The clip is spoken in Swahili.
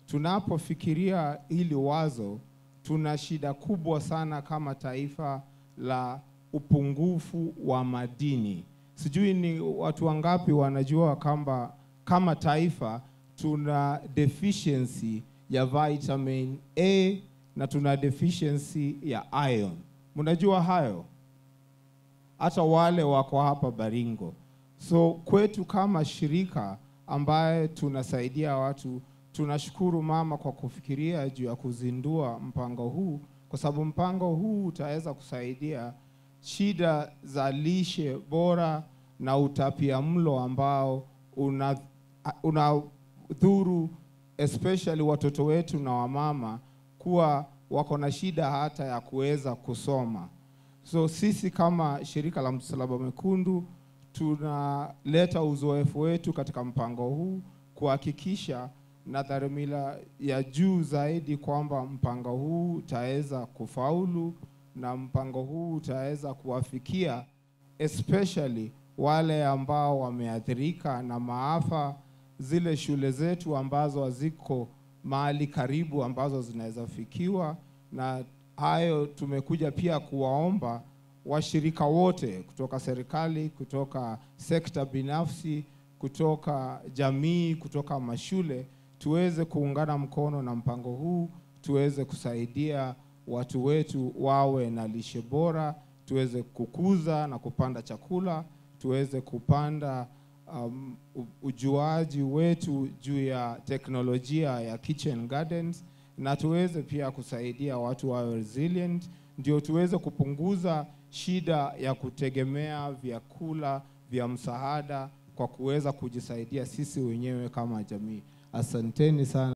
tunapofikiria hili wazo, tuna shida kubwa sana kama taifa la upungufu wa madini. Sijui ni watu wangapi wanajua kama taifa tuna deficiency ya vitamin A na tuna deficiency ya iron. Mnajua hayo? Hata wale wako hapa Baringo. So kwetu kama shirika ambaye tunasaidia watu, tunashukuru mama kwa kufikiria juu ya kuzindua mpango huu, kwa sababu mpango huu utaweza kusaidia shida za lishe bora na utapiamlo ambao unadhuru especially watoto wetu na wamama kuwa wako na shida hata ya kuweza kusoma. So sisi kama shirika la Msalaba Mwekundu tunaleta uzoefu wetu katika mpango huu kuhakikisha na dhamira ya juu zaidi kwamba mpango huu utaweza kufaulu na mpango huu utaweza kuwafikia especially wale ambao wameathirika na maafa, zile shule zetu ambazo haziko mahali karibu ambazo zinaweza fikiwa. Na hayo tumekuja pia kuwaomba washirika wote kutoka serikali, kutoka sekta binafsi, kutoka jamii, kutoka mashule, tuweze kuungana mkono na mpango huu, tuweze kusaidia watu wetu wawe na lishe bora, tuweze kukuza na kupanda chakula, tuweze kupanda ujuaji wetu juu ya teknolojia ya kitchen gardens, na tuweze pia kusaidia watu wawe resilient, ndio tuweze kupunguza shida ya kutegemea vyakula vya msaada kwa kuweza kujisaidia sisi wenyewe kama jamii. Asanteni sana.